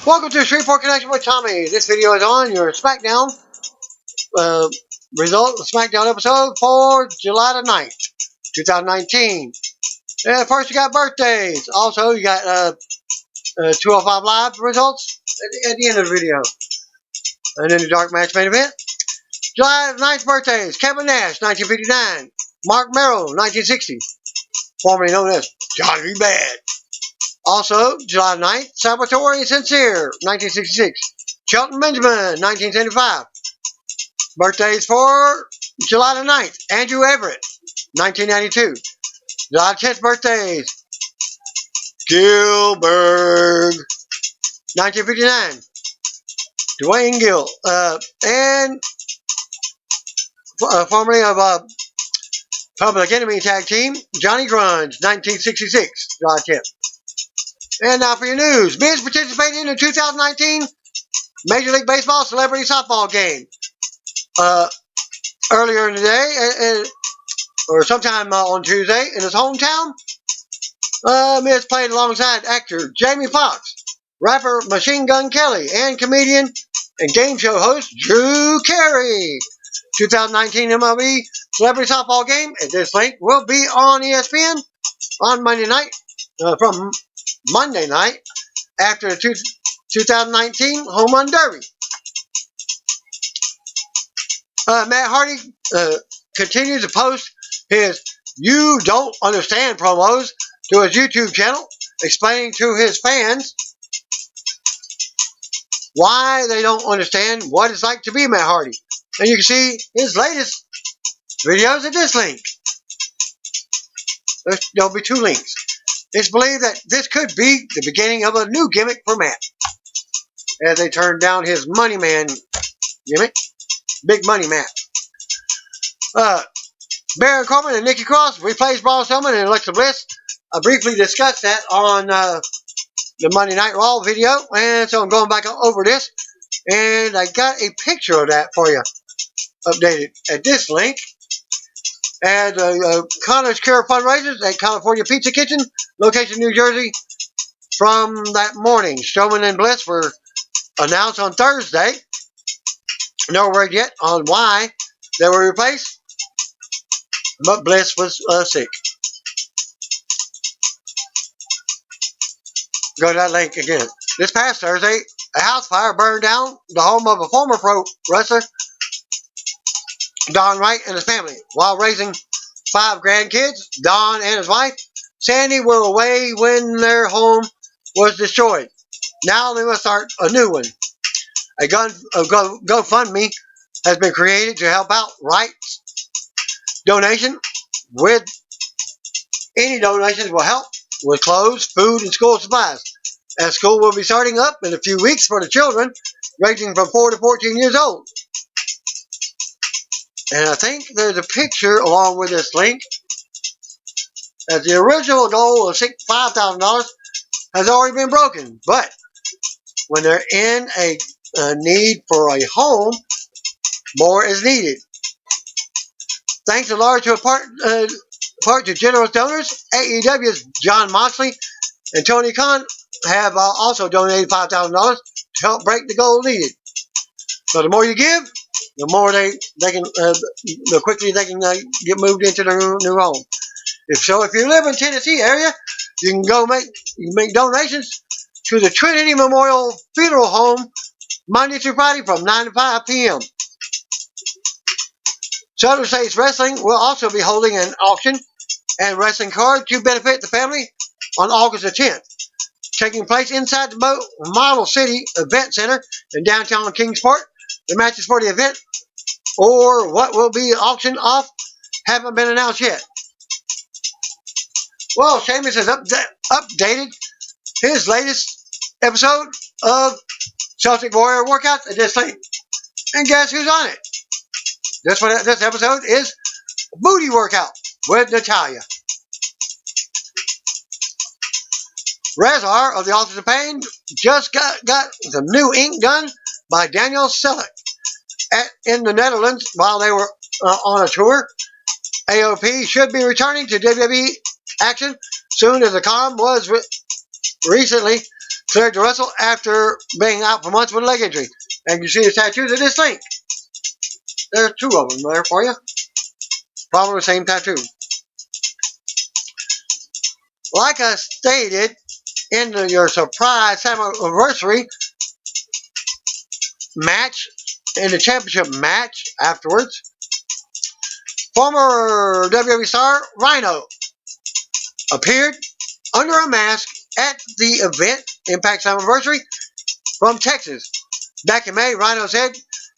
Welcome to Shreveport Connection with Tommy. This video is on your SmackDown SmackDown episode for July the 9th, 2019. And first you got birthdays. Also you got 205 Live results at the end of the video. And then the dark match main event. July the 9th birthdays. Kevin Nash, 1959. Mark Merrill, 1960. Formerly known as Johnny Bad. Also, July 9th, Salvatore Sincere, 1966. Shelton Benjamin, 1975. Birthdays for July the 9th, Andrew Everett, 1992. July 10th birthdays, Gilbert, 1959. Dwayne Gill, and formerly of Public Enemy Tag Team, Johnny Grunge, 1966, July 10th. And now for your news. Vids participated in the 2019 Major League Baseball Celebrity Softball game. Earlier in the day, or sometime on Tuesday, in his hometown, Miz played alongside actor Jamie Foxx, rapper Machine Gun Kelly, and comedian and game show host Drew Carey. 2019 MLB Celebrity Softball game at this link will be on ESPN on Monday night, from Monday night after the 2019 Home Run Derby. Matt Hardy continues to post his "You Don't Understand" promos to his YouTube channel, explaining to his fans why they don't understand what it's like to be Matt Hardy. And you can see his latest videos at this link. There'll be two links. It's believed that this could be the beginning of a new gimmick for Matt, as they turned down his Money Man gimmick, Big Money Matt. Baron Corbin and Nikki Cross replaced Braun Strowman and Alexa Bliss. I briefly discussed that on the Monday Night Raw video, and so I'm going back over this, and I got a picture of that for you, updated at this link. At Connor's Cure Fundraisers at California Pizza Kitchen, location New Jersey, from that morning. Strowman and Bliss were announced on Thursday. No word yet on why they were replaced, but Bliss was sick. Go to that link again. This past Thursday, a house fire burned down the home of a former pro wrestler, Don Wright, and his family. While raising 5 grandkids, Don and his wife, Sandy, were away when their home was destroyed. Now they must start a new one. A GoFundMe has been created to help out Wright's donation. With any donations will help with clothes, food, and school supplies, as school will be starting up in a few weeks for the children ranging from 4 to 14 years old. And I think there's a picture along with this link, as the original goal of $5,000 has already been broken. But when they're in a need for a home, more is needed. Thanks in large part to generous donors, AEW's John Moxley and Tony Khan have also donated $5,000 to help break the goal needed. So the more you give, the more they can, the quickly they can get moved into their new home. If you live in Tennessee area, you can go make donations to the Trinity Memorial Funeral Home Monday through Friday from 9 to 5 p.m. Southern States Wrestling will also be holding an auction and wrestling card to benefit the family on August the 10th, taking place inside the Model City Event Center in downtown Kingsport. The matches for the event, or what will be auctioned off, haven't been announced yet. Well, Sheamus has updated his latest episode of Celtic Warrior Workouts at this link. And guess who's on it? This episode is Booty Workout with Natalya. Razar of the Authors of Pain just got some new ink done by Daniel Celtic in the Netherlands while they were on a tour. AOP should be returning to WWE action soon, as the column was recently cleared to wrestle after being out for months with a leg injury. And you see the tattoos of this link. There's two of them there for you. Probably the same tattoo. Like I stated in your surprise anniversary match, in the championship match afterwards, former WWE star Rhino appeared under a mask at the event, Impact's anniversary, from Texas. Back in May, Rhino said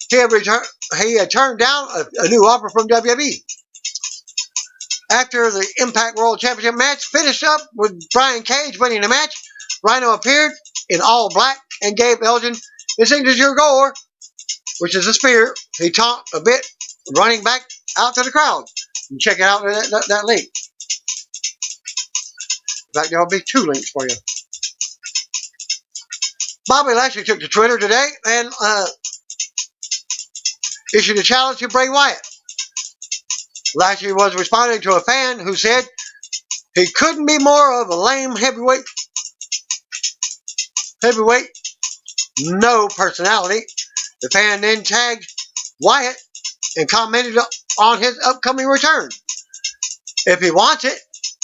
he had turned down a new offer from WWE. After the Impact World Championship match finished up with Brian Cage winning the match, Rhino appeared in all black and gave Elgin his signature gore, which is a spear. He taunted a bit, running back out to the crowd. And check it out in that link. In fact, there'll be two links for you. Bobby Lashley took to Twitter today and issued a challenge to Bray Wyatt. Lashley was responding to a fan who said he couldn't be more of a lame heavyweight, no personality. The fan then tagged Wyatt and commented on his upcoming return. If he wants it,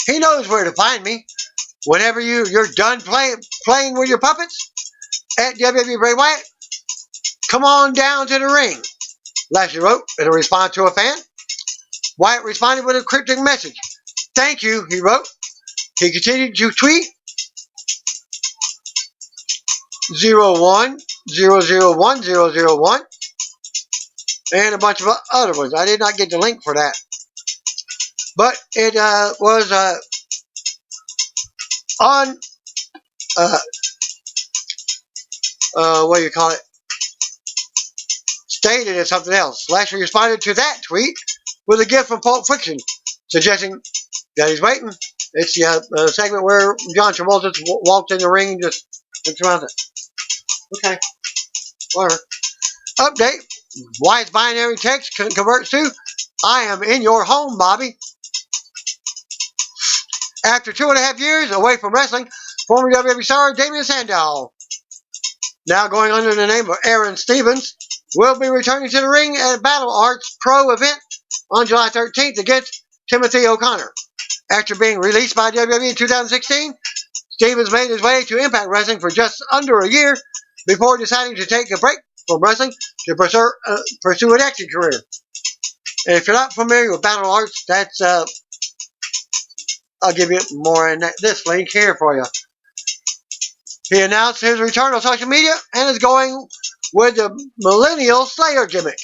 he knows where to find me. Whenever you're done playing with your puppets at WWE Bray Wyatt, come on down to the ring, Lashley wrote in a response to a fan. Wyatt responded with a cryptic message. Thank you, he wrote. He continued to tweet 01001001 and a bunch of other ones. I did not get the link for that. But it was on, what do you call it? Stated as something else. Lashley responded to that tweet with a gift from Pulp Fiction, suggesting that he's waiting. It's the segment where John Travolta walked in the ring and just looks around it. Okay, whatever. Update. Wyatt's binary text converts to, I am in your home, Bobby. After 2.5 years away from wrestling, former WWE star Damien Sandow, now going under the name of Aaron Stevens, will be returning to the ring at Battle Arts Pro event on July 13th against Timothy O'Connor. After being released by WWE in 2016, Stevens made his way to Impact Wrestling for just under a year before deciding to take a break from wrestling to pursue an acting career. And if you're not familiar with Battle Arts, that's I'll give you more in this link here for you. He announced his return on social media and is going with the Millennial Slayer gimmick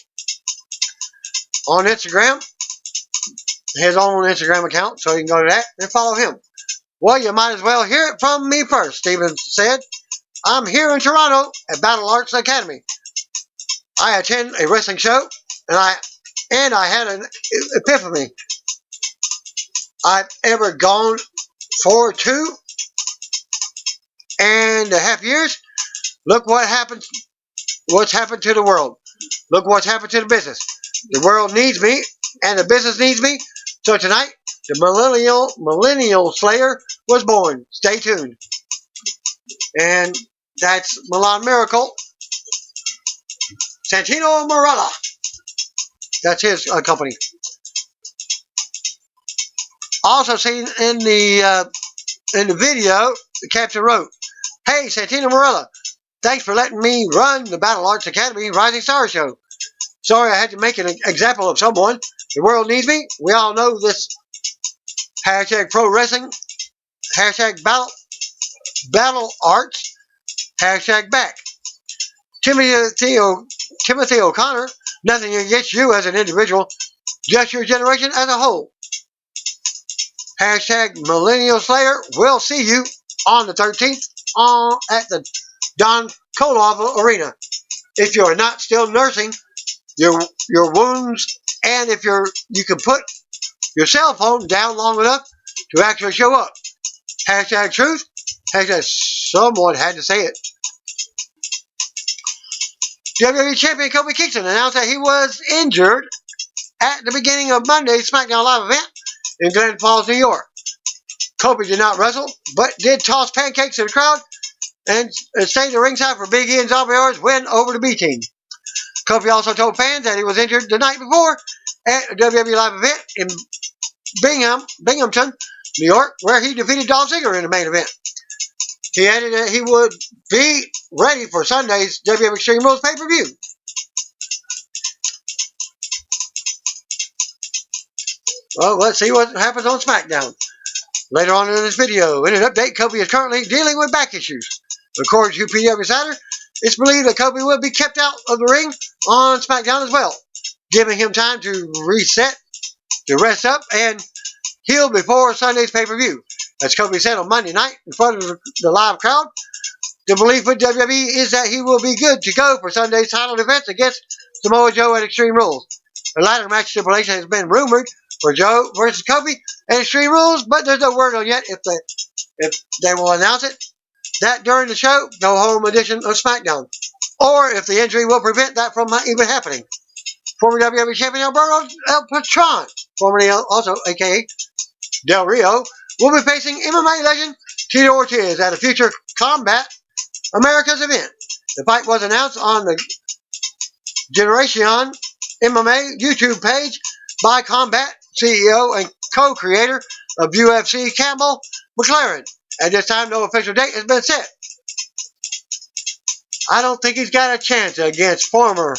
on Instagram, his own Instagram account, so you can go to that and follow him. Well, you might as well hear it from me first, Stevens said. I'm here in Toronto at Battle Arts Academy. I attend a wrestling show, and I had an epiphany. I've ever gone for 2.5 years. Look what's happened to the world. Look what's happened to the business. The world needs me, and the business needs me. So tonight, the Millennial Slayer was born. Stay tuned. And that's Milan Miracle. Santino Marella. That's his company. Also seen in the video, the caption wrote, Hey, Santino Marella, thanks for letting me run the Battle Arts Academy Rising Star Show. Sorry I had to make an example of someone. The world needs me. We all know this. Hashtag pro wrestling. Hashtag battle arts. Hashtag back. Timothy O'Connor, nothing against you as an individual, just your generation as a whole. Hashtag Millennial Slayer. We'll see you on the 13th at the Don Koloff Arena. If you're not still nursing your wounds, and if you can put your cell phone down long enough to actually show up. Hashtag truth. Hashtag someone had to say it. WWE Champion Kofi Kingston announced that he was injured at the beginning of Monday's SmackDown Live event in Glens Falls, New York. Kofi did not wrestle, but did toss pancakes to the crowd and stayed at ringside for Big E and Zabiar's win over the B team. Kofi also told fans that he was injured the night before at a WWE Live event in Binghamton, New York, where he defeated Dolph Ziggler in the main event. He added that he would be ready for Sunday's WWE Extreme Rules pay-per-view. Well, let's see what happens on SmackDown. Later on in this video, in an update, Kofi is currently dealing with back issues. According to PW Insider, it's believed that Kofi will be kept out of the ring on SmackDown as well, giving him time to reset, to rest up, and heal before Sunday's pay-per-view. As Kofi said on Monday night in front of the live crowd, the belief with WWE is that he will be good to go for Sunday's title defense against Samoa Joe at Extreme Rules. The latter match stipulation has been rumored for Joe versus Kofi at Extreme Rules, but there's no word on yet if they will announce it. That during the show, no home edition of SmackDown, or if the injury will prevent that from even happening. Former WWE Champion Alberto El Patron, formerly also aka Del Rio, will be facing MMA legend Tito Ortiz at a future Combat Americas event. The fight was announced on the Generation MMA YouTube page by Combat CEO and co-creator of UFC Campbell McLaren. At this time, no official date has been set. I don't think he's got a chance against former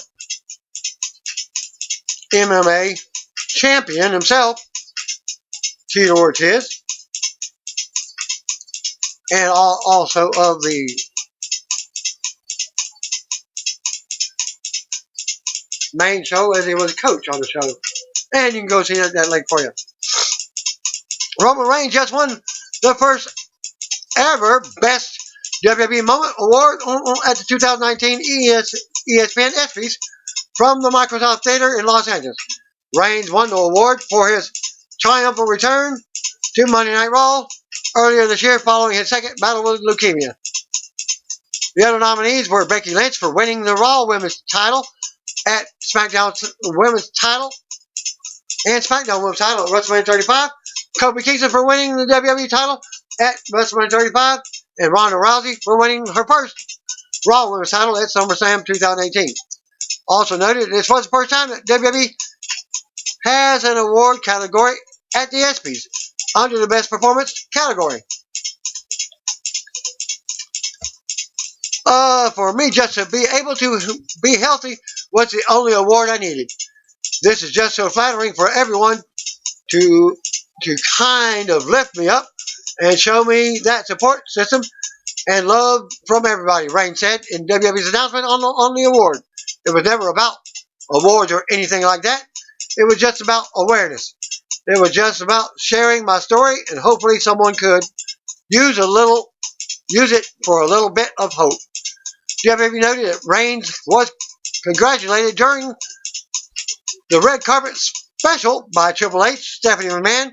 MMA champion himself, Tito Ortiz, and also of the main show, as he was a coach on the show. And you can go see that link for you. Roman Reigns just won the first ever Best WWE Moment award at the 2019 ESPN ESPYS from the Microsoft Theater in Los Angeles. Reigns won the award for his triumphal return to Monday Night Raw earlier this year following his second battle with leukemia. The other nominees were Becky Lynch for winning the Raw Women's title at SmackDown Women's title and SmackDown Women's title at WrestleMania 35, Kofi Kingston for winning the WWE title at WrestleMania 35, and Ronda Rousey for winning her first Raw Women's title at SummerSlam 2018. Also noted, this was the first time that WWE has an award category at the ESPYs under the Best Performance category. For me, just to be able to be healthy was the only award I needed. This is just so flattering for everyone to kind of lift me up and show me that support system and love from everybody, Reigns said in WWE's announcement on the award. It was never about awards or anything like that. It was just about awareness. It was just about sharing my story, and hopefully someone could use it for a little bit of hope. WWE noted that Reigns was congratulated during the red carpet special by Triple H, Stephanie McMahon,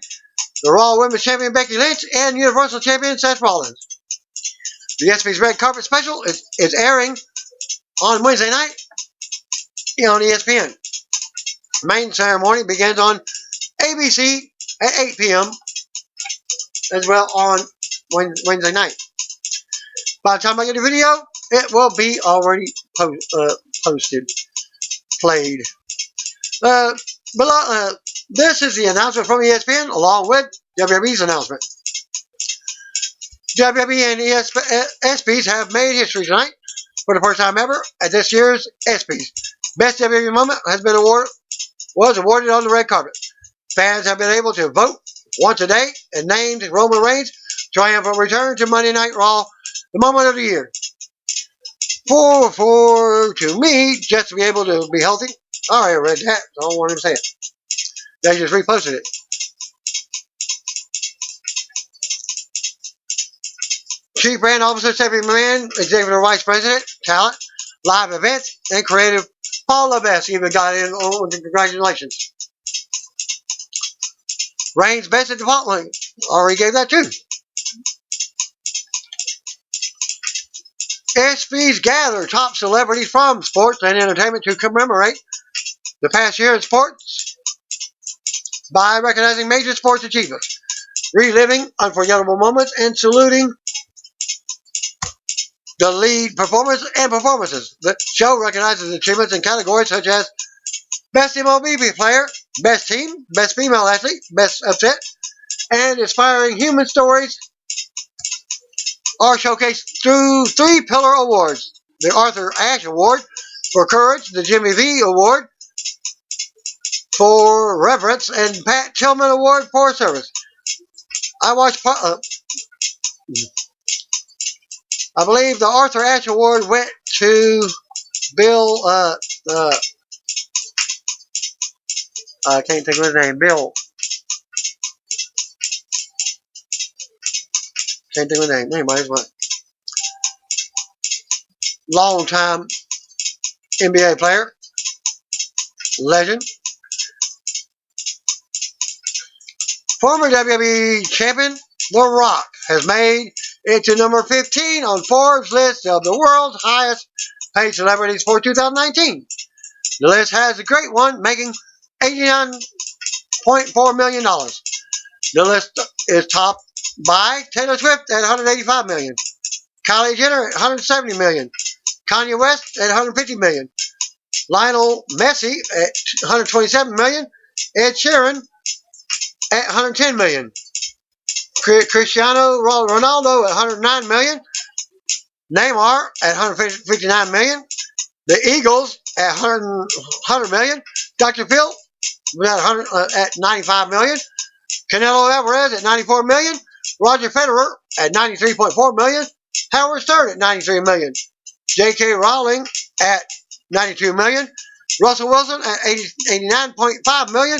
the Raw Women's Champion Becky Lynch, and Universal Champion Seth Rollins. The ESPYs red carpet special is airing on Wednesday night on ESPN. The main ceremony begins on ABC at 8 p.m. as well on Wednesday night. By the time I get the video, it will be already posted, played. This is the announcement from ESPN along with WWE's announcement. WWE and ESPYs have made history tonight for the first time ever at this year's ESPYs. Best WWE Moment was awarded on the red carpet. Fans have been able to vote once a day and named Roman Reigns' triumphant return to Monday Night Raw the moment of the year. To me, just to be able to be healthy. I already read that, so I don't want him to say it. They just reposted it. Chief Brand Officer Stephanie McMahon, Executive Vice President, Talent, Live Events, and Creative Paul Levesque even got in on the congratulations. Reigns best at the following. Already gave that too. ESPYs gather top celebrities from sports and entertainment to commemorate the past year in sports by recognizing major sports achievements, reliving unforgettable moments, and saluting the lead performers and performances. The show recognizes achievements in categories such as Best MLB Player, Best Team, Best Female Athlete, Best Upset, and Inspiring Human Stories are showcased through 3 pillar awards. The Arthur Ashe Award for Courage, the Jimmy V Award for Reverence, and Pat Tillman Award for Service. I believe the Arthur Ashe Award went to Bill, I can't think of his name, can't think of his name, anyways, but long-time NBA player, legend. Former WWE champion, The Rock, has made it to number 15 on Forbes' list of the world's highest paid celebrities for 2019. The list has a great one, making $89.4 million. The list is topped by Taylor Swift at $185 million, Kylie Jenner at $170 million, Kanye West at $150 million, Lionel Messi at $127 million, Ed Sheeran at $110 million, Cristiano Ronaldo at $109 million, Neymar at $159 million, the Eagles at $100 million, Dr. Phil at $95 million, Canelo Alvarez at $94 million, Roger Federer at $93.4 million, Howard Stern at $93 million, J.K. Rowling at $92 million, Russell Wilson at $89.5 million,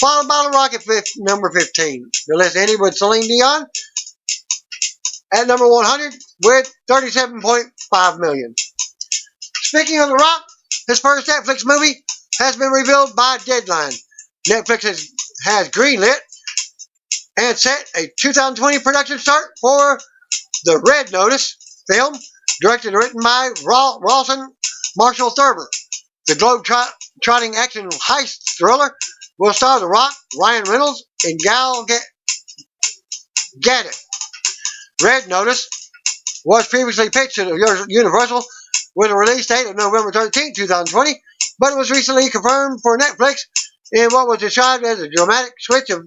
followed by The Rock at number 15. The list ended with Celine Dion at number 100 with $37.5 million. Speaking of The Rock, his first Netflix movie has been revealed by Deadline. Netflix has greenlit and set a 2020 production start for the Red Notice film, directed and written by Rawson Marshall Thurber. The globe-trotting action heist thriller will star The Rock, Ryan Reynolds, and Gal Gadot. Red Notice was previously pitched to Universal with a release date of November 13, 2020, but it was recently confirmed for Netflix in what was described as a dramatic switch of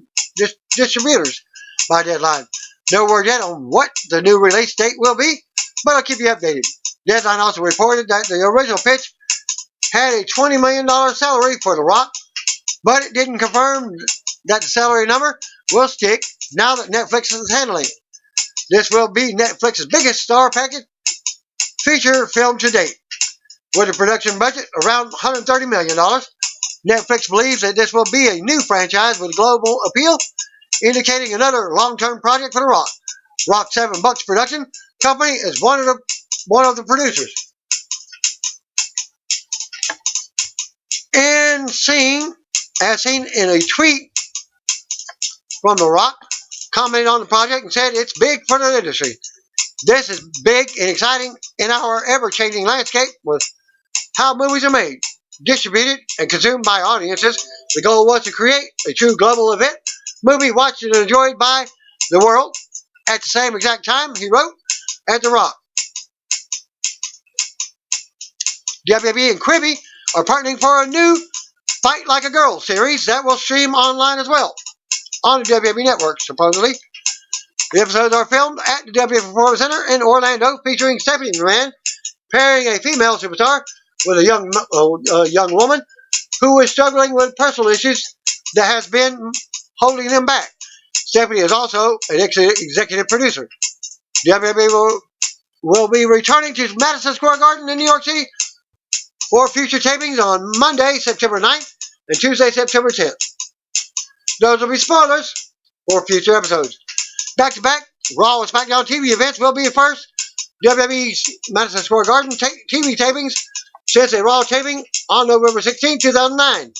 distributors by Deadline. No word yet on what the new release date will be, but I'll keep you updated. Deadline also reported that the original pitch had a $20 million salary for The Rock, but it didn't confirm that the salary number will stick now that Netflix is handling it. This will be Netflix's biggest star package feature film to date. With a production budget around $130 million, Netflix believes that this will be a new franchise with global appeal, indicating another long-term project for The Rock. Rock 7 Bucks production company is one of the producers. And as seen in a tweet from The Rock, commented on the project and said it's big for the industry. This is big and exciting in our ever-changing landscape with how movies are made, distributed, and consumed by audiences. The goal was to create a true global event, movie watched and enjoyed by the world at the same exact time, he wrote at The Rock. WWE and Quibi are partnering for a new Fight Like a Girl series that will stream online as well on the WWE Network, supposedly. The episodes are filmed at the WWE Performance Center in Orlando, featuring Stephanie McMahon pairing a female superstar with a young woman who is struggling with personal issues that has been holding them back. Stephanie is also an executive producer. WWE will be returning to Madison Square Garden in New York City for future tapings on Monday, September 9th and Tuesday, September 10th. Those will be spoilers for future episodes. Back-to-back Raw and SmackDown TV events will be the first WWE's Madison Square Garden TV tapings since a Raw taping on November 16, 2009.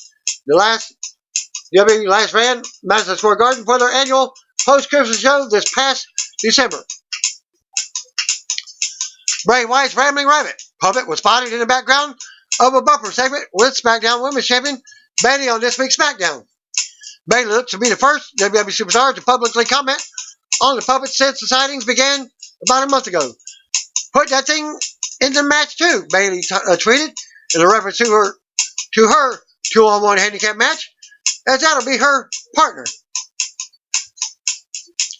WWE last ran Madison Square Garden for their annual post-Christmas show this past December. Bray Wyatt's Rambling Rabbit puppet was spotted in the background of a bumper segment with SmackDown Women's Champion Bayley on this week's SmackDown. Bayley looks to be the first WWE superstar to publicly comment on the puppet since the sightings began about a month ago. put that thing in the match too, Bailey tweeted in a reference to her 2-on-1 handicap match, as that'll be her partner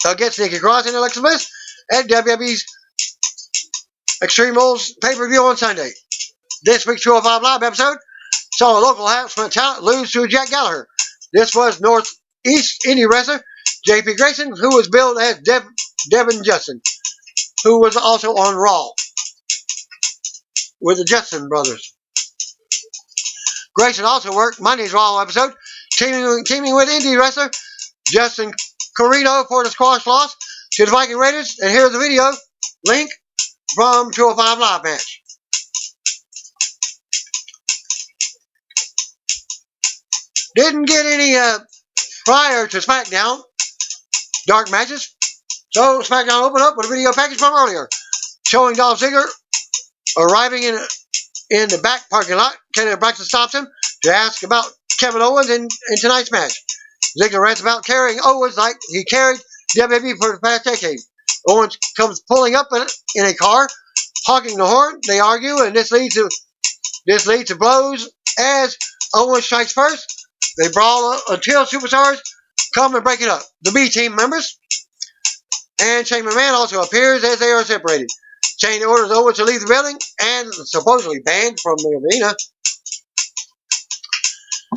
against Nikki Cross and Alexa Bliss at WWE's Extreme Rules pay-per-view on Sunday. This week's 205 Live episode saw a local Houseman talent lose to Jack Gallagher. This was Northeast indie wrestler J.P. Grayson, who was billed as Devin Justin, who was also on Raw with the Justin brothers. Grayson also worked Monday's Raw episode, teaming with indie wrestler Justin Corino for the squash loss to the Viking Raiders. And here's the video link from 205 Live match. Didn't get any prior to SmackDown dark matches, so SmackDown opened up with a video package from earlier showing Dolph Ziggler arriving in the back parking lot. Kenny Braxton stops him to ask about Kevin Owens in tonight's match. Ziggler rants about carrying Owens like he carried WWE for the past decade. Owens comes pulling up in a car, honking the horn. They argue, and this leads to blows as Owens strikes first. They brawl until superstars come and break it up. The B team members and Shane McMahon also appears as they are separated. Shane orders Owens to leave the building and supposedly banned from the arena.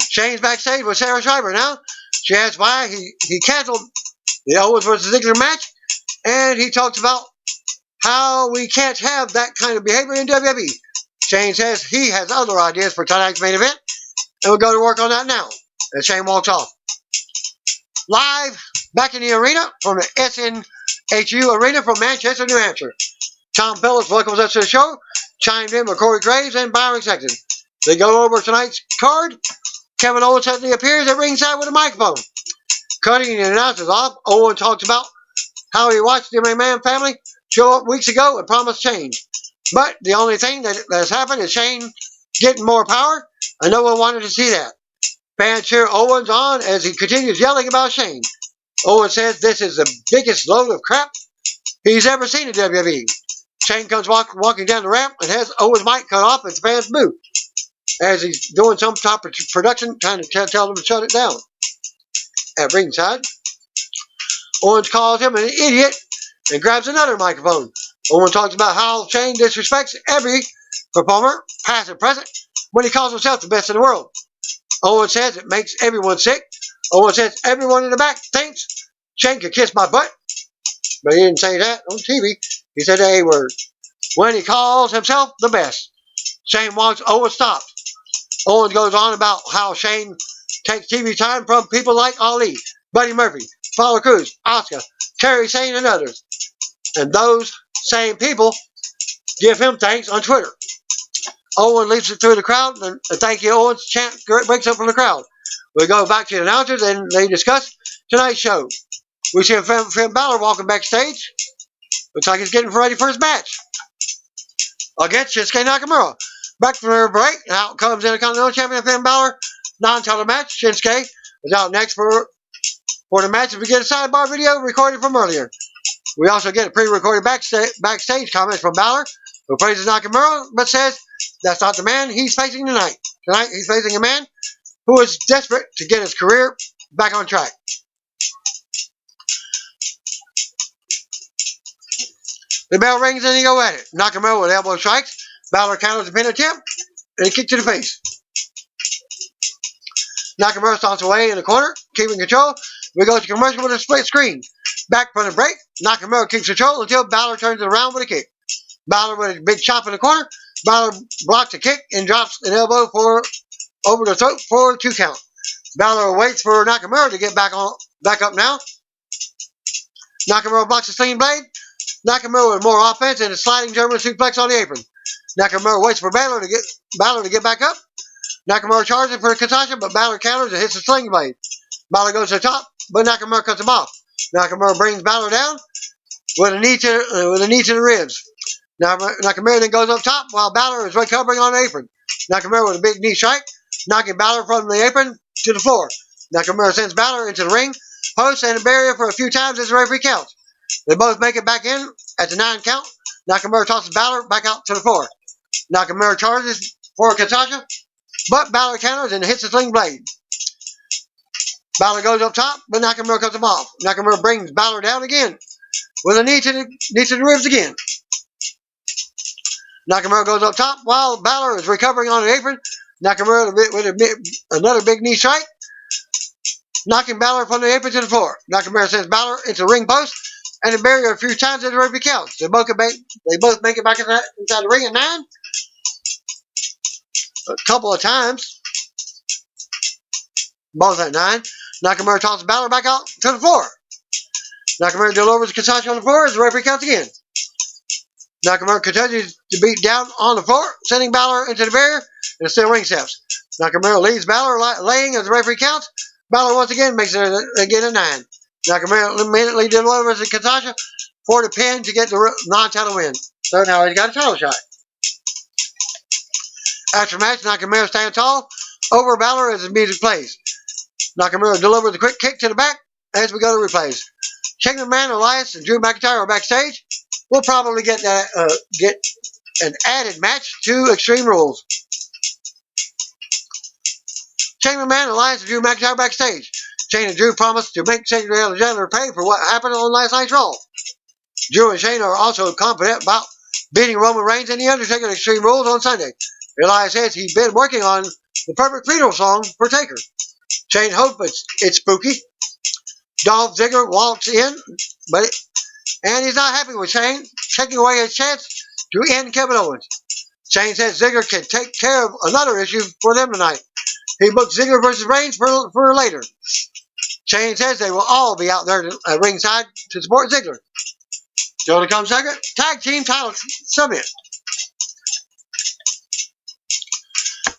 Shane's backstage with Sarah Schreiber now. She asks why he canceled the Owens vs. Ziggler match, and he talks about how we can't have that kind of behavior in WWE. Shane says he has other ideas for tonight's main event, and we'll go to work on that now. And Shane walks off. Live back in the arena from the SNHU Arena from Manchester, New Hampshire. Tom Phillips welcomes us to the show, chimed in with Corey Graves and Byron Sexton. They go over tonight's card. Kevin Owens suddenly appears at ringside with a microphone. Cutting the announcers off, Owen talks about how he watched the McMahon family show up weeks ago and promised change. But the only thing that has happened is Shane getting more power, and no one wanted to see that. Fans cheer Owens on as he continues yelling about Shane. Owens says this is the biggest load of crap he's ever seen in WWE. Shane comes walking down the ramp and has Owens' mic cut off as fans boo, as he's doing some type of production, trying to tell them to shut it down. At ringside, Owens calls him an idiot and grabs another microphone. Owens talks about how Shane disrespects every performer, past and present, when he calls himself the best in the world. Owens says it makes everyone sick. Owens says everyone in the back thinks Shane could kiss my butt. But he didn't say that on TV. He said the A word when he calls himself the best. Shane wants Owens stopped. Owens goes on about how Shane takes TV time from people like Ali, Buddy Murphy, Apollo Crews, Asuka, Kerry Sane, and others. And those same people give him thanks on Twitter. Owen leaps it through the crowd, and a thank you Owens chant breaks up from the crowd. We go back to the announcers, and they discuss tonight's show. We see Finn Balor walking backstage. Looks like he's getting ready for his match against Shinsuke Nakamura. Back from their break, and out comes Intercontinental Champion Finn Balor. Non-title match. Shinsuke is out next for the match, and we get a sidebar video recorded from earlier. We also get a pre-recorded backstage comments from Balor, who praises Nakamura, but says that's not the man he's facing tonight. Tonight, he's facing a man who is desperate to get his career back on track. The bell rings and he go at it. Nakamura with elbow strikes. Balor counters the pin attempt and a kick to the face. Nakamura stomps away in the corner, keeping control. We go to commercial with a split screen. Back from the break, Nakamura keeps control until Balor turns it around with a kick. Balor with a big chop in the corner. Balor blocks a kick and drops an elbow over the throat for a 2 count. Balor waits for Nakamura to get back up now. Nakamura blocks a sling blade. Nakamura with more offense and a sliding German suplex on the apron. Nakamura waits for Balor to get back up. Nakamura charges for a concussion, but Balor counters and hits the sling blade. Balor goes to the top, but Nakamura cuts him off. Nakamura brings Balor down with a knee to the ribs. Nakamura then goes up top while Balor is recovering on the apron. Nakamura with a big knee strike, knocking Balor from the apron to the floor. Nakamura sends Balor into the ring, post and a barrier for a few times as the referee counts. They both make it back in at the 9 count. Nakamura tosses Balor back out to the floor. Nakamura charges for Katasha, but Balor counters and hits the sling blade. Balor goes up top, but Nakamura cuts him off. Nakamura brings Balor down again with a knee to the ribs again. Nakamura goes up top while Balor is recovering on the apron. Nakamura with another big knee strike, knocking Balor from the apron to the floor. Nakamura sends Balor into the ring post and the barrier a few times at the referee counts. They both make it back inside the ring at 9. A couple of times. Both at 9. Nakamura tosses Balor back out to the floor. Nakamura delivers Kasashi on the floor as the referee counts again. Nakamura continues to beat down on the floor, sending Balor into the barrier and still ring steps. Nakamura leaves Balor laying as the referee counts. Balor once again makes it again at 9. Nakamura immediately delivers to Katasha for the pin to get the non-title win. So now he's got a title shot. After the match, Nakamura stands tall over Balor as the music plays. Nakamura delivers a quick kick to the back as we go to replays. Shane McMahon, Elias, and Drew McIntyre are backstage. We'll probably get an added match to Extreme Rules. Shane McMahon, Elias, and Drew McIntyre backstage. Shane and Drew promised to make Cedric Alexander pay for what happened on last night's Raw. Drew and Shane are also confident about beating Roman Reigns and The Undertaker at Extreme Rules on Sunday. Elias says he's been working on the perfect funeral song for Taker. Shane hopes it's spooky. Dolph Ziggler walks in, and he's not happy with Shane taking away his chance to end Kevin Owens. Shane says Ziggler can take care of another issue for them tonight. He booked Ziggler versus Reigns for later. Shane says they will all be out there at ringside to support Ziggler. Still to come second, tag team title summit.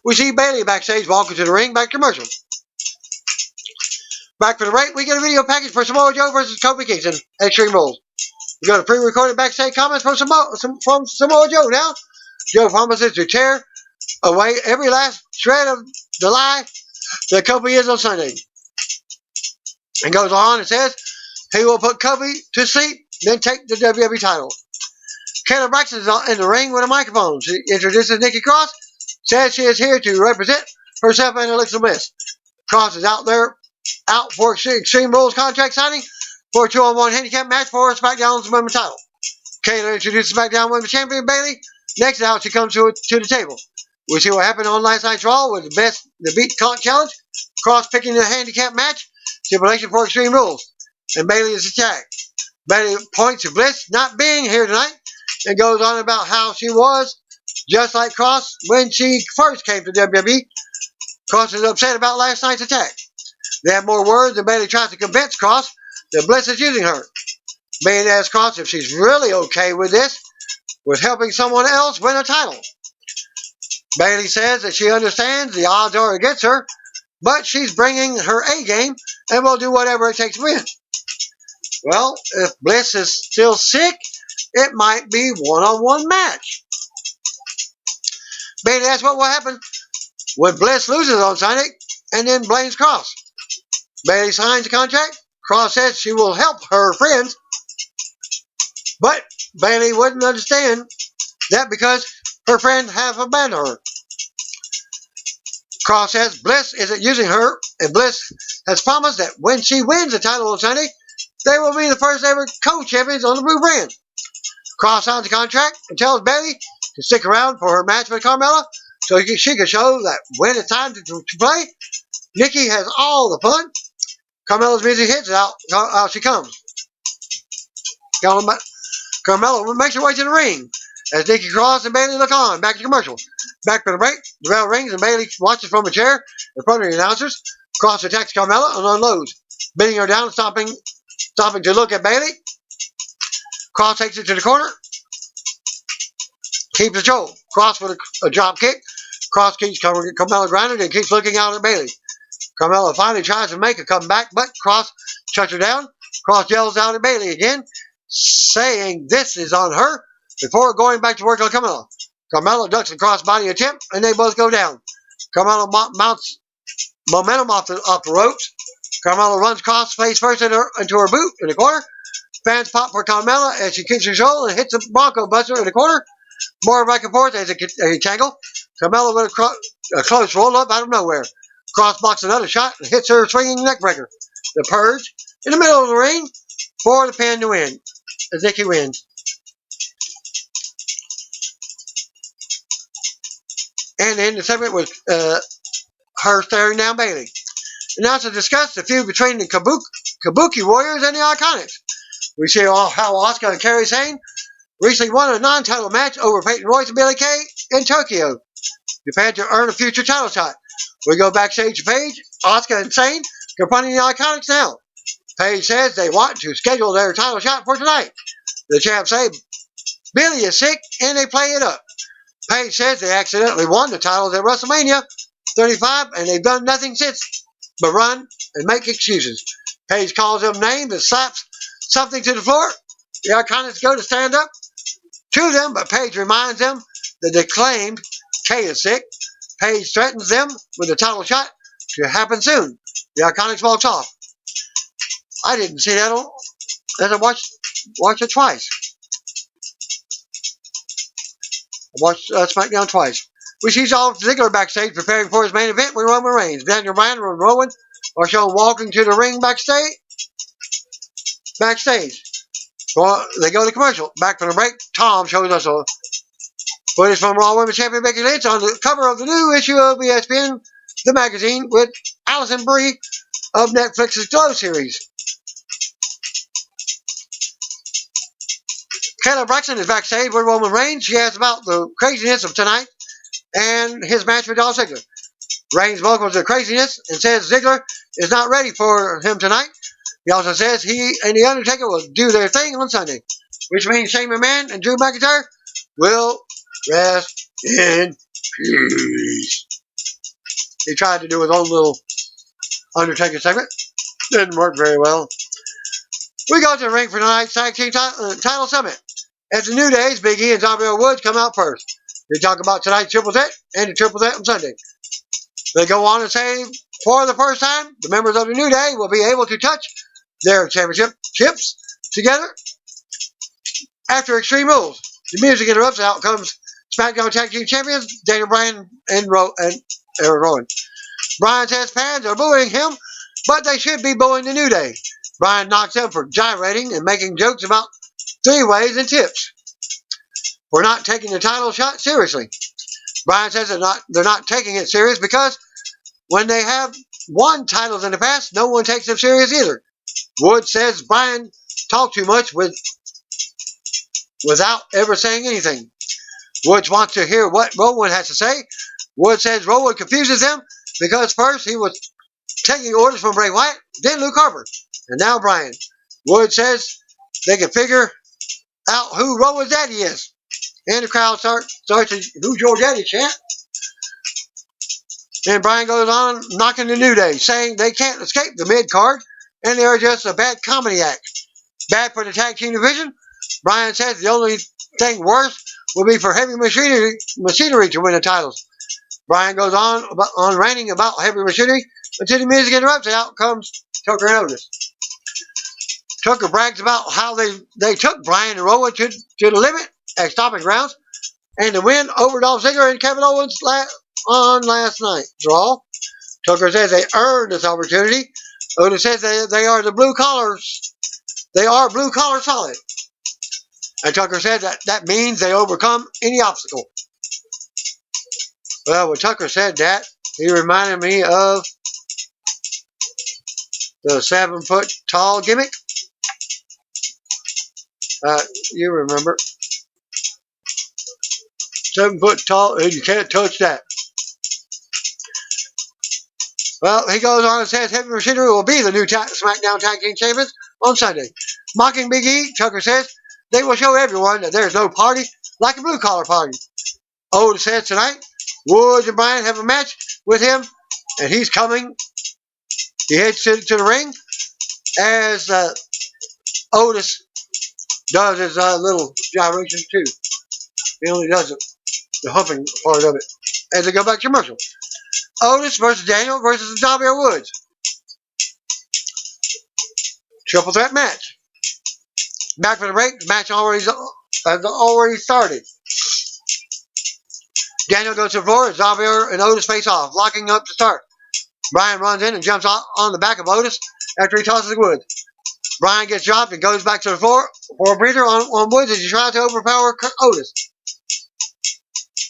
We see Bayley backstage walking to the ring, back to commercial. Back for the break, we get a video package for Samoa Joe versus Kofi Kingston at Extreme Rules. We got a pre-recorded backstage comments from Samoa Joe now. Joe promises to tear away every last shred of the lie that Kofi is on Sunday. And goes on and says he will put Kofi to sleep, then take the WWE title. Kayla Braxton is in the ring with a microphone. She introduces Nikki Cross, says she is here to represent herself and Alexa Bliss. Cross is out for Extreme Rules contract signing for a 2-on-1 handicap match for SmackDown's Women's title. Kayla introduces SmackDown Women's Champion Bayley. Next out, she comes to the table. We see what happened on last night's Raw with the Beat Count Challenge. Cross picking the handicap match stipulation for Extreme Rules. And Bayley is attacked. Bayley points to Bliss not being here tonight and goes on about how she was just like Cross when she first came to WWE. Cross is upset about last night's attack. They have more words and Bayley tries to convince Cross that Bliss is using her. Bayley asks Cross if she's really okay with this, with helping someone else win a title. Bayley says that she understands the odds are against her, but she's bringing her A game and will do whatever it takes to win. Well, if Bliss is still sick, it might be one-on-one match. Bayley asks what will happen when Bliss loses on Sunday and then blames Cross. Bayley signs the contract. Cross says she will help her friends, but Bayley wouldn't understand that because her friends have abandoned her. Cross says Bliss isn't using her, and Bliss has promised that when she wins the title on Sunday, they will be the first ever co-champions on the Blue brand. Cross signs the contract and tells Bayley to stick around for her match with Carmella so she can show that when it's time to play, Nikki has all the fun. Carmella's music hits, out she comes. Carmella makes her way to the ring as Nikki Cross and Bayley look on. Back to commercial. Back for the break. The bell rings and Bayley watches from a chair in front of the announcers. Cross attacks Carmella and unloads, beating her down, stopping to look at Bayley. Cross takes it to the corner. Keeps control. Cross with a drop kick. Cross keeps Carmella grounded and keeps looking out at Bayley. Carmella finally tries to make a comeback, but Cross shuts her down. Cross yells out at Bayley again, saying this is on her before going back to work on Carmella. Carmella ducks a crossbody attempt, and they both go down. Carmella mounts momentum off the ropes. Carmella runs Cross face first into her boot in the corner. Fans pop for Carmella as she kicks her shoulder and hits the Bronco Buster in the corner. More back and forth as a tangle. Carmella with a close roll-up out of nowhere. Crossbox another shot and hits her swinging neckbreaker. The Purge in the middle of the ring for the pin to win. As Nikki wins. And in the segment with her staring down Bayley. And now to discuss the feud between the Kabuki Warriors and the Iconics. We see how Asuka and Kairi Sane recently won a non-title match over Peyton Royce and Billie Kay in Tokyo, prepared to earn a future title shot. We go backstage to Paige, Asuka and Sane confronting the Iconics now. Paige says they want to schedule their title shot for tonight. The champs say Billie is sick and they play it up. Paige says they accidentally won the titles at WrestleMania 35 and they've done nothing since but run and make excuses. Paige calls them names and slaps something to the floor. The Iconics go to stand up to them, but Paige reminds them that they claimed Kay is sick. Paige threatens them with a title shot to happen soon. The Iconics walks off. I didn't see that as I watched it twice. I watched SmackDown twice. We see Dolph Ziggler backstage preparing for his main event with Roman Reigns. Daniel Bryan and Rowan are shown walking to the ring backstage. Well, they go to commercial. Back from the break, Tom shows us a footage from Raw Women's Champion Becky Lynch on the cover of the new issue of ESPN, the magazine, with Allison Brie of Netflix's Glow series. Kayla Braxton is backstage with Roman Reigns. She asks about the craziness of tonight and his match with Dolph Ziggler. Reigns welcomes the craziness and says Ziggler is not ready for him tonight. He also says he and The Undertaker will do their thing on Sunday, which means Shane McMahon and Drew McIntyre will rest in peace. He tried to do his own little Undertaker segment. Didn't work very well. We go to the ring for tonight's Tag Team title Summit. At the New Days, Big E and Xavier Woods come out first. They talk about tonight's triple threat and the triple threat on Sunday. They go on and say, for the first time, the members of the New Day will be able to touch their championship chips together after Extreme Rules. The music interrupts. Out comes SmackDown Tag Team Champions Daniel Bryan and Eric Rowan. Bryan says fans are booing him, but they should be booing the New Day. Bryan knocks them for gyrating and making jokes about three-ways and tips for not taking the title shot seriously. Bryan says they're not taking it serious because when they have won titles in the past, no one takes them serious either. Wood says Bryan talked too much without ever saying anything. Woods wants to hear what Rowan has to say. Wood says Rowan confuses them because first he was taking orders from Bray Wyatt, then Luke Harper, and now Bryan. Wood says they can figure out who Rowan's daddy is. And the crowd starts to, who's your daddy, chant? And Bryan goes on knocking the New Day, saying they can't escape the mid-card, and they are just a bad comedy act. Bad for the tag team division. Bryan says the only thing worse will be for Heavy Machinery to win the titles. Bryan goes on ranting about Heavy Machinery until the music interrupts, and out comes Tucker and Otis. Tucker brags about how they took Bryan and Rowan to the limit at Stomping Grounds and the win over Dolph Ziggler and Kevin Owens on last night's Raw. Tucker says they earned this opportunity. Otis says they are the blue collars. They are blue collar solid. And Tucker said that means they overcome any obstacle. Well, when Tucker said that, he reminded me of the 7-foot-tall gimmick. You remember. 7 foot tall, and you can't touch that. Well, he goes on and says Heavy Machinery will be the new SmackDown Tag Team Champions on Sunday. Mocking Big E, Tucker says they will show everyone that there's no party like a blue collar party. Otis says tonight, Woods and Bryan have a match with him, and he's coming. He heads to the ring as Otis does his little gyration too. He only does the huffing part of it as they go back to commercial. Otis versus Daniel versus Xavier Woods. Triple threat match. Back for the break. The match has already started. Daniel goes to the floor as Xavier and Otis face off, locking up to start. Brian runs in and jumps on the back of Otis after he tosses Woods. Brian gets dropped and goes back to the floor for a breather on Woods as he tries to overpower Otis.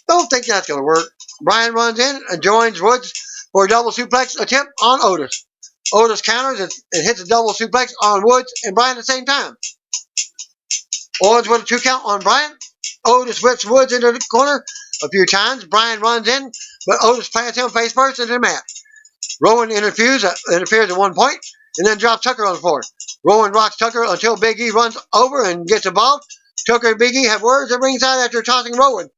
Don't think that's going to work. Brian runs in and joins Woods for a double suplex attempt on Otis. Otis counters and hits a double suplex on Woods and Brian at the same time. Owens with a 2 count on Brian. Otis whips Woods into the corner a few times. Brian runs in, but Otis plants him face first into the mat. Rowan interferes at one point and then drops Tucker on the floor. Rowan rocks Tucker until Big E runs over and gets involved. Tucker and Big E have words at ringside after tossing Rowan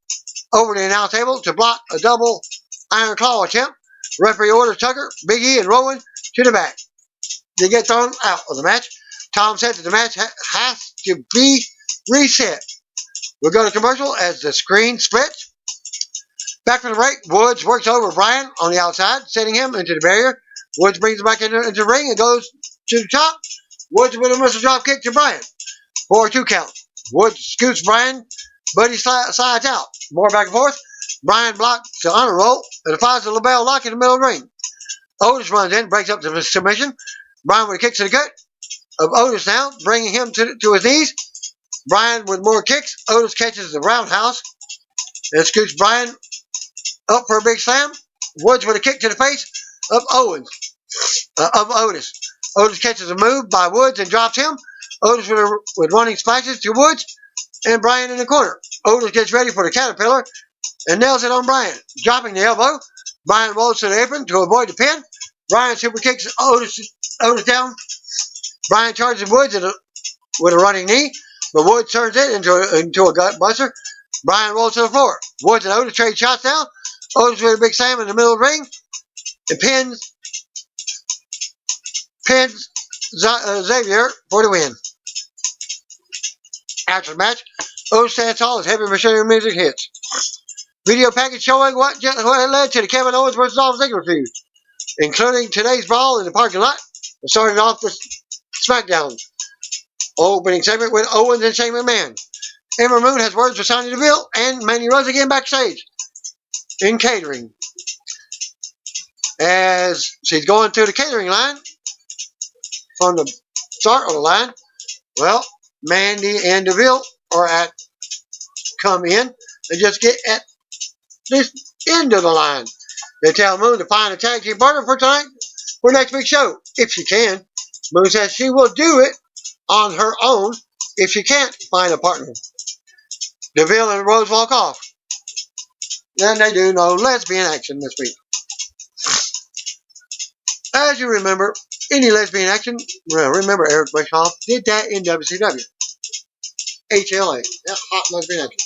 over the announce table to block a double iron claw attempt. Referee orders Tucker, Big E, and Rowan to the back. They get thrown out of the match. Tom said that the match has to be reset. We'll go to commercial as the screen splits. Back from the break, Woods works over Brian on the outside, setting him into the barrier. Woods brings him back into the ring and goes to the top. Woods with a missile drop kick to Brian for a 2 count. Woods scoots Brian, but he slides out. More back and forth. Brian blocks the honor roll and applies the LeBell lock in the middle of the ring. Otis runs in, breaks up the submission. Brian with a kick to the gut of Otis now, bringing him to his knees. Brian with more kicks. Otis catches the roundhouse and scoots Brian up for a big slam. Woods with a kick to the face of Otis. Otis catches a move by Woods and drops him. Otis with running splashes to Woods and Brian in the corner. Otis gets ready for the caterpillar and nails it on Brian. Dropping the elbow, Brian rolls to the apron to avoid the pin. Brian super kicks Otis down. Brian charges Woods with a running knee, but Woods turns it into a gut buster. Brian rolls to the floor. Woods and Otis trade shots now. Otis with a big slam in the middle of the ring and pins Xavier for the win. After the match, Otis stands tall as heavy machinery music hits. Video package showing what led to the Kevin Owens vs. Dolph Ziggler feud, including today's brawl in the parking lot, and starting off with SmackDown. Opening segment with Owens and Shane McMahon. Ember Moon has words with Sonya Deville and Mandy Rose again backstage in catering. As she's going through the catering line, from the start of the line, well, Mandy and Deville come in and just get at this end of the line. They tell Moon to find a tag team partner for tonight for next week's show, if she can. Moon says she will do it on her own if she can't find a partner. Deville and Rose walk off. Then they do no lesbian action this week. As you remember, any lesbian action, remember Eric Bischoff did that in WCW. HLA, that hot lesbian action.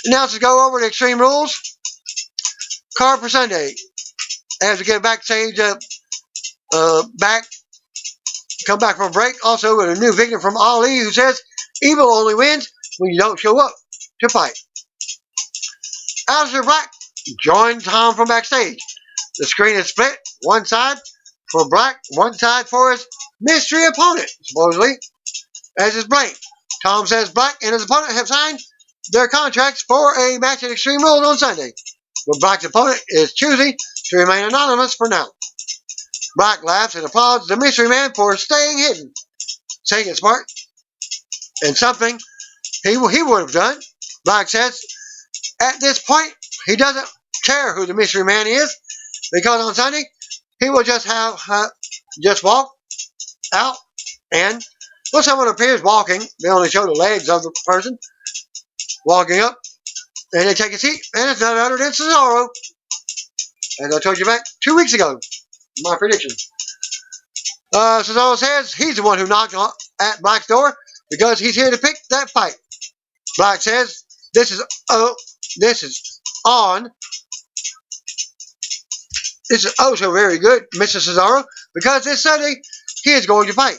Announcers go over the Extreme Rules. Card for Sunday. As we get backstage, come back from a break. Also with a new victim from Ali who says, evil only wins when you don't show up to fight. Aleister Black joined Tom from backstage. The screen is split. One side for Black, one side for his mystery opponent, supposedly, as is Black. Tom says Black and his opponent have signed their contracts for a match at Extreme Rules on Sunday, but Black's opponent is choosing to remain anonymous for now. Black laughs and applauds the mystery man for staying hidden, saying it's smart and something he would have done. Black says at this point he doesn't care who the mystery man is, because on Sunday he will just walk out and when someone appears walking, they only show the legs of the person walking up, and they take a seat, and it's none other than Cesaro. As I told you back 2 weeks ago, my prediction. Cesaro says he's the one who knocked at Black's door because he's here to pick that fight. Black says this is oh so very good, Mr. Cesaro, because this Sunday he is going to fight.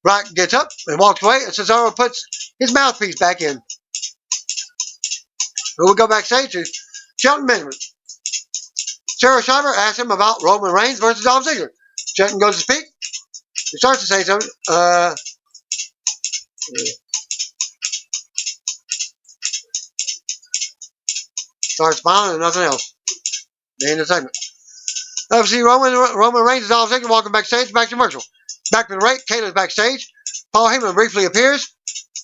Black gets up and walks away, and Cesaro puts his mouthpiece back in. We'll go backstage to Shelton Benjamin. Sarah Schreiber asks him about Roman Reigns versus Dolph Ziggler. Shelton goes to speak. He starts to say something. Start smiling and nothing else. The end of the segment. UFC Roman Reigns and Dolph Ziggler walking backstage. Back to commercial. Back to the right. Kayla's backstage. Paul Heyman briefly appears.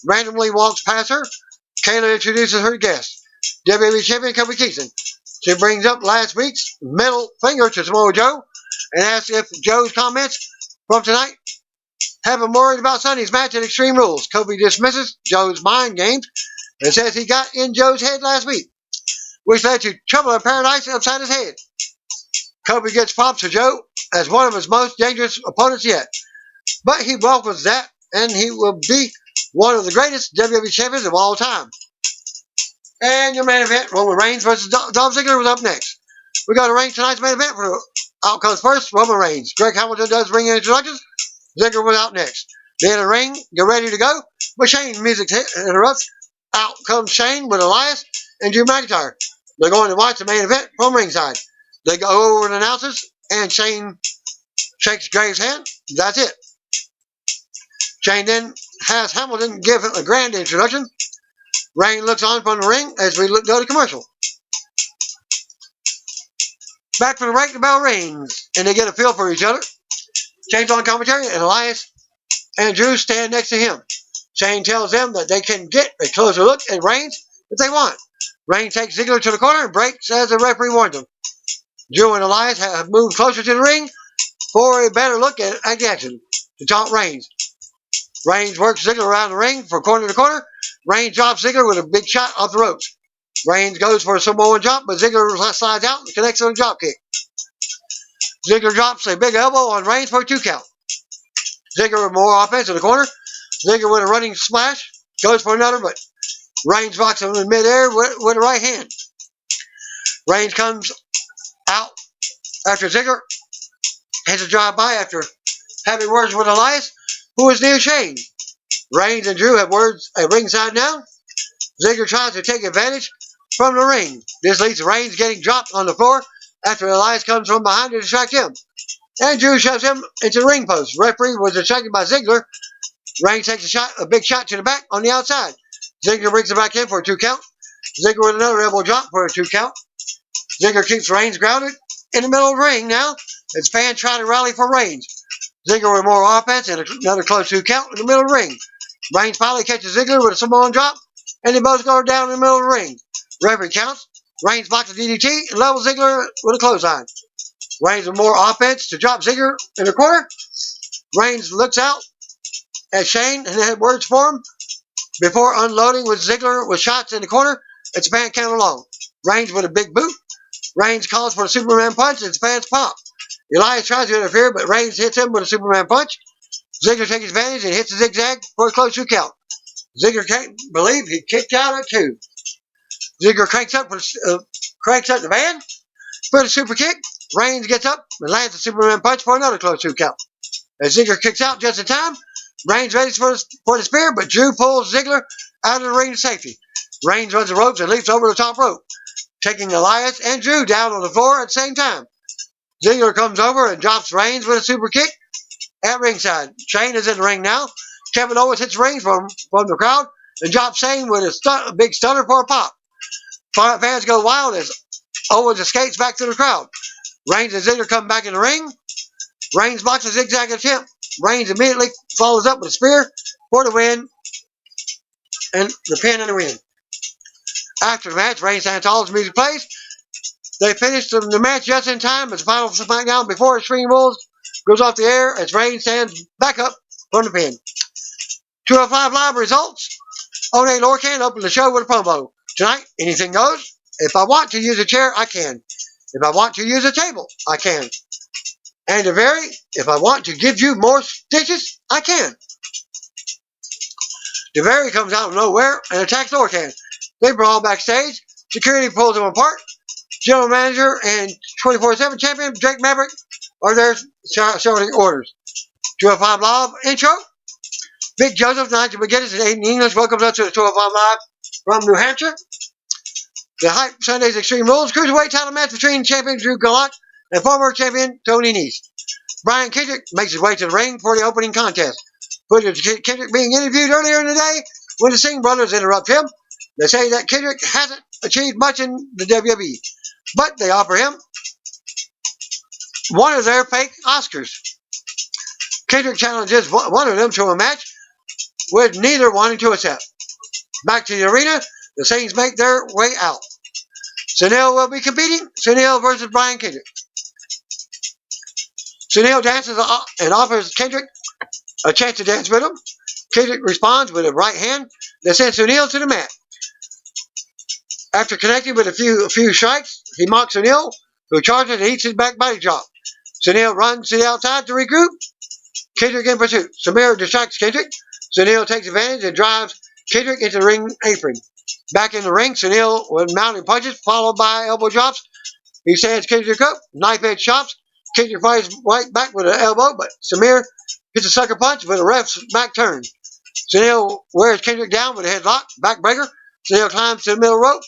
Randomly walks past her. Kayla introduces her guest. WWE Champion Kofi Kingston. She brings up last week's middle finger to Samoa Joe and asks if Joe's comments from tonight have him worried about Sunday's match at Extreme Rules. Kofi dismisses Joe's mind games and says he got in Joe's head last week, which led to trouble in paradise upside his head. Kofi gets props to Joe as one of his most dangerous opponents yet, but he welcomes that, and he will be one of the greatest WWE champions of all time. And your main event, Roman Reigns versus Dolph Ziggler, was up next. We got to rank tonight's main event. For out comes first, Roman Reigns. Greg Hamilton does ring introductions. Ziggler was out next. They in the ring, get ready to go. But Shane music interrupts. Out comes Shane with Elias and Drew McIntyre. They're going to watch the main event from ringside. They go over the announcers, and Shane shakes Greg's hand. That's it. Shane then has Hamilton give a grand introduction. Reigns looks on from the ring as we go to commercial. Back from the break, the bell rings, and they get a feel for each other. Shane's on commentary, and Elias and Drew stand next to him. Shane tells them that they can get a closer look at Reigns if they want. Reigns takes Ziggler to the corner and breaks as the referee warns him. Drew and Elias have moved closer to the ring for a better look at the action to taunt Reigns. Reigns works Ziggler around the ring from corner to corner. Reigns drops Ziggler with a big shot off the ropes. Reigns goes for a Samoan drop, but Ziggler slides out and connects on a drop kick. Ziggler drops a big elbow on Reigns for a 2 count. Ziggler with more offense in the corner. Ziggler with a running splash. Goes for another, but Reigns rocks him in midair with a right hand. Reigns comes out after Ziggler hits a drive-by after having words with Elias, who is near Shane. Reigns and Drew have words at ringside now. Ziggler tries to take advantage from the ring. This leads to Reigns getting dropped on the floor after Elias comes from behind to distract him. And Drew shoves him into the ring post. Referee was distracted by Ziggler. Reigns takes a big shot to the back on the outside. Ziggler brings it back in for a 2 count. Ziggler with another elbow drop for a 2 count. Ziggler keeps Reigns grounded in the middle of the ring now as fans try to rally for Reigns. Ziggler with more offense and another close 2 count in the middle of the ring. Reigns finally catches Ziggler with a Samoan drop, and they both go down in the middle of the ring. Referee counts. Reigns blocks the DDT and levels Ziggler with a clothesline. Reigns with more offense to drop Ziggler in the corner. Reigns looks out at Shane and had words for him before unloading with Ziggler with shots in the corner. It's a fan count along. Reigns with a big boot. Reigns calls for a Superman punch and fans pop. Elias tries to interfere, but Reigns hits him with a Superman punch. Ziggler takes advantage and hits a zigzag for a close 2 count. Ziggler can't believe he kicked out at 2. Ziggler cranks up the van for the super kick. Reigns gets up and lands a Superman punch for another close 2 count. As Ziggler kicks out just in time, Reigns ready for the spear, but Drew pulls Ziggler out of the ring to safety. Reigns runs the ropes and leaps over the top rope, taking Elias and Drew down on the floor at the same time. Ziggler comes over and drops Reigns with a super kick at ringside. Shane is in the ring now. Kevin Owens hits Reigns from the crowd and drops Shane with a big stunner for a pop. Fans go wild as Owens escapes back to the crowd. Reigns and Ziggler come back in the ring. Reigns blocks a zigzag attempt. Reigns immediately follows up with a spear for the win and the pin and the win. After the match, Reigns stands tall as music plays. They finish the match just in time as the final SmackDown before Extreme Rules goes off the air as Reigns stands back up from the pin. 205 Live results. Oney Lorcan opened the show with a promo. Tonight, anything goes. If I want to use a chair, I can. If I want to use a table, I can. And if I want to give you more stitches, I can. DeVary comes out of nowhere and attacks Lorcan. They brawl backstage. Security pulls them apart. General manager and 24/7 champion Drake Maverick are there shouting orders. 205 Live intro. Big Joseph, Nigel McGinnis, and Aiden English welcomes us to the 205 Live from New Hampshire. The Hype Sunday's Extreme Rules Cruiserweight title match between champion Drew Gulak and former champion Tony Nese. Brian Kendrick makes his way to the ring for the opening contest. Footage of Kendrick being interviewed earlier in the day when the Singh brothers interrupt him. They say that Kendrick hasn't achieved much in the WWE, but they offer him one of their fake Oscars. Kendrick challenges one of them to a match, with neither wanting to accept. Back to the arena, the Saints make their way out. Sunil will be competing. Sunil versus Brian Kendrick. Sunil dances and offers Kendrick a chance to dance with him. Kendrick responds with a right hand that sends Sunil to the mat. After connecting with a few strikes, he mocks Sunil, who charges and eats his back body drop. Sunil runs to the outside to regroup. Kendrick in pursuit. Samir distracts Kendrick. Sunil takes advantage and drives Kendrick into the ring apron. Back in the ring, Sunil with mounting punches followed by elbow drops. He stands Kendrick up, knife edge chops. Kendrick fights right back with an elbow, but Samir hits a sucker punch with a ref's back turn. Sunil wears Kendrick down with a headlock, backbreaker. Sunil climbs to the middle rope.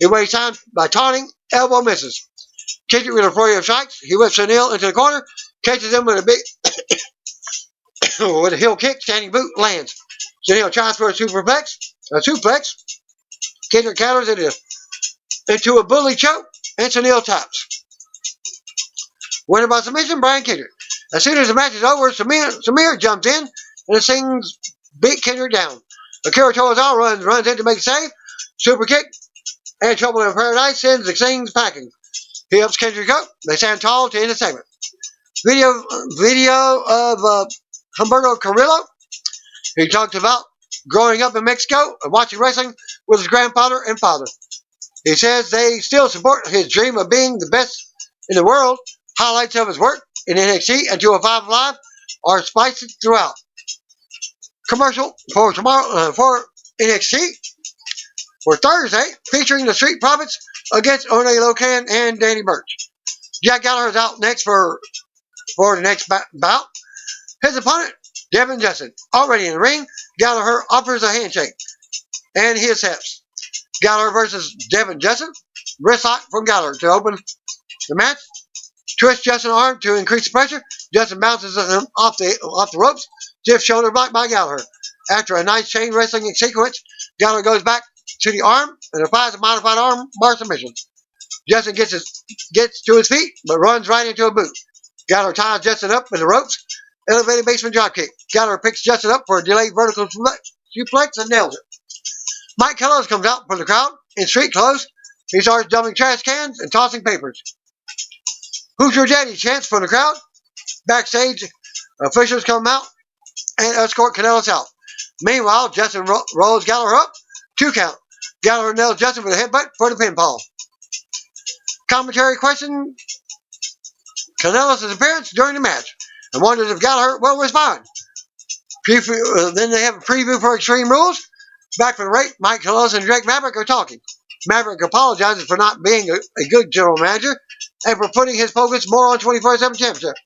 He wastes time by taunting, elbow misses. Kendrick with a flurry of strikes. He whips Sunil into the corner, catches him with a big with a heel kick, standing boot lands. Sunil tries for a suplex. Kendrick counters it into a bully choke, and Sunil taps. Winner by submission, Brian Kendrick. As soon as the match is over, Samir jumps in, and the Singhs beat Kendrick down. Akira Tozawa runs in to make a save. Super kick, and Trouble in Paradise sends the Singhs packing. He helps Kendrick up. They stand tall to end the segment. Video of Humberto Carrillo. He talked about growing up in Mexico and watching wrestling with his grandfather and father. He says they still support his dream of being the best in the world. Highlights of his work in NXT and 205 Live are spiced throughout. Commercial for tomorrow for NXT for Thursday, featuring the Street Profits against One Locan and Danny Burch. Jack Gallagher is out next for the next bout. His opponent, Devin Justin, already in the ring. Gallagher offers a handshake, and he accepts. Gallagher versus Devin Justin. Wrist lock from Gallagher to open the match. Twist Justin's arm to increase the pressure. Justin bounces him off the ropes. Stiff shoulder block by Gallagher. After a nice chain wrestling sequence, Gallagher goes back to the arm and applies a modified arm bar submission. Justin gets to his feet, but runs right into a boot. Gallagher ties Justin up with the ropes. Elevated basement dropkick. Gallagher picks Justin up for a delayed vertical suplex and nails it. Mike Kellos comes out for the crowd in street clothes. He starts dumping trash cans and tossing papers. Who's your daddy? Chants from the crowd. Backstage, officials come out and escort Canellis out. Meanwhile, Justin rolls Gallagher up. 2 count. Gallagher nails Justin with a headbutt for the pinfall. Commentary question Canellis' appearance during the match and wonders if Gallagher will respond. Then they have a preview for Extreme Rules. Back from the break, Mike Canellis and Drake Maverick are talking. Maverick apologizes for not being a good general manager and for putting his focus more on 24/7 championship.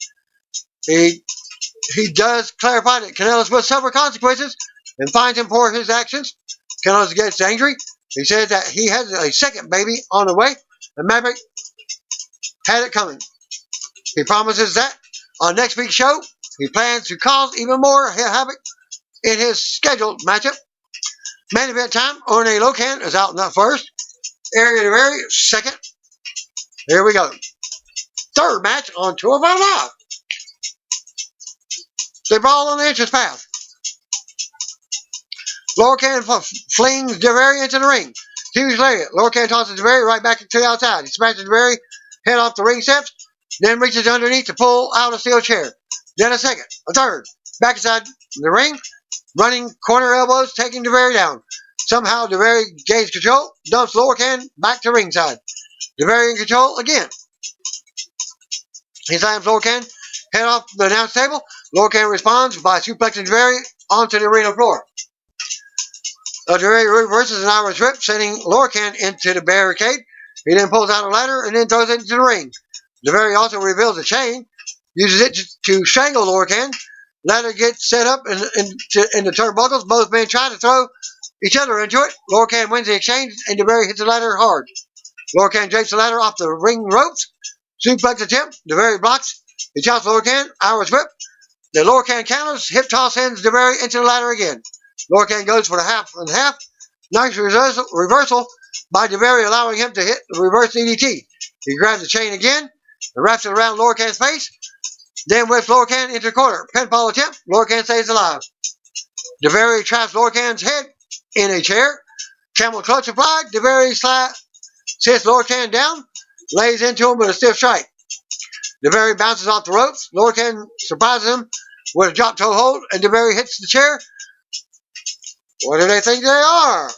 He does clarify that Canellis will suffer consequences and fines him for his actions. Canellis gets angry. He says that he has a second baby on the way, and Maverick had it coming. He promises that on next week's show, he plans to cause even more havoc in his scheduled matchup. Main event time, One Locan is out not first. Area to area, second. Here we go. Third match on 205 Live. They brawl on the entrance path. Locan flings DeVary into the ring. Huge lariat. Locan tosses DeVary right back to the outside. He smashes DeVary head off the ring steps, then reaches underneath to pull out a steel chair. Then a second, a third. Back inside the ring, running corner elbows, taking DeVary down. Somehow DeVary gains control, dumps Locan back to ringside. DeVary in control again. He slams Locan head off the announce table. Locan responds by suplexing DeVary onto the arena floor. DeVary reverses an Irish whip, sending Locan into the barricade. He then pulls out a ladder and then throws it into the ring. DeVary also reveals a chain, uses it to strangle Locan. Ladder gets set up in the turnbuckles. Both men try to throw each other into it. Locan wins the exchange, and DeVary hits the ladder hard. Locan drapes the ladder off the ring ropes. Suplex attempt. DeVary blocks. He chops Locan. Irish whip. The lower can counters, hip toss sends DeBerry into the ladder again. Lower can goes for the half and half. Nice reversal by DeBerry, allowing him to hit the reverse DDT. He grabs the chain again and wraps it around lower can's face. Then whips lower can into the corner. Pinfall attempt. Lower can stays alive. DeBerry traps lower can's head in a chair. Camel clutch applied. DeBerry sits lower can down. Lays into him with a stiff strike. DeBerry bounces off the ropes. Lower can surprises him with a drop toe hold. And DeBerry hits the chair. What do they think they are?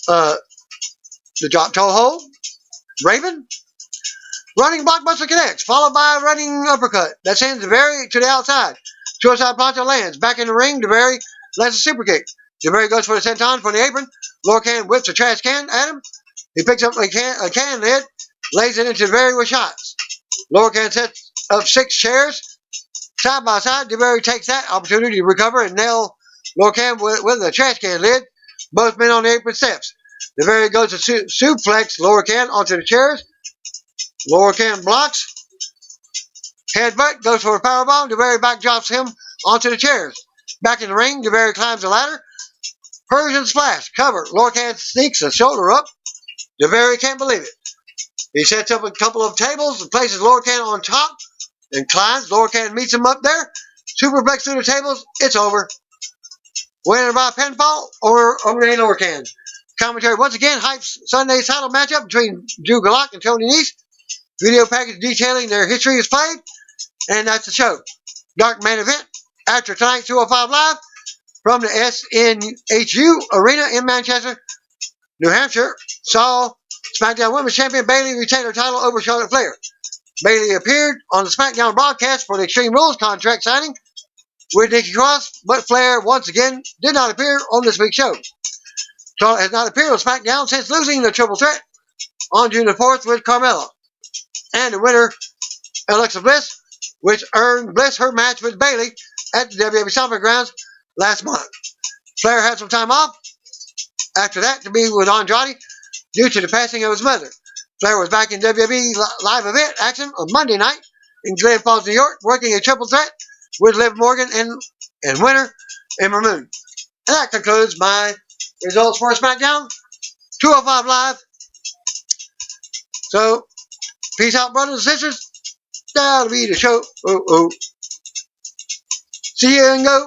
The drop toe hold. Raven. Running blockbuster connects, followed by a running uppercut. That sends DeBerry to the outside. Suicide plancha lands. Back in the ring, DeBerry lands a super kick. DeBerry goes for the senton from the apron. Lower can whips a trash can at him. He picks up a can lid, lays it into DeBerry with shots. Lower can sets up 6 chairs. Side by side, DeBerry takes that opportunity to recover and nail lower can with a trash can lid. Both men on the apron steps. DeBerry goes to suplex lower can onto the chairs. Lower can blocks. Headbutt goes for a powerbomb. DeBerry back drops him onto the chairs. Back in the ring, DeBerry climbs the ladder. Persian splash. Cover. Lower can sneaks a shoulder up. DeBerry can't believe it. He sets up a couple of tables and places lower can on top and climbs. Lower can meets him up there. Superplex through the tables. It's over. Winner by pinfall or overhand lower can. Commentary once again hypes Sunday's title matchup between Drew Gulak and Tony Nese. Video package detailing their history is played, and that's the show. Dark main event after tonight's 205 Live from the SNHU Arena in Manchester, New Hampshire, saw SmackDown Women's Champion Bayley retain her title over Charlotte Flair. Bayley appeared on the SmackDown broadcast for the Extreme Rules contract signing with Nikki Cross, but Flair once again did not appear on this week's show. Charlotte has not appeared on SmackDown since losing the triple threat on June the 4th with Carmella. And the winner, Alexa Bliss, which earned Bliss her match with Bayley at the WWE Stomping Grounds last month. Flair had some time off after that to be with Andrade due to the passing of his mother. Flair was back in WWE live event action on Monday night in Glens Falls, New York, working a triple threat with Liv Morgan and winner Ember Moon. And that concludes my results for SmackDown 205 Live. So, peace out, brothers and sisters. That'll be the show. See you and go.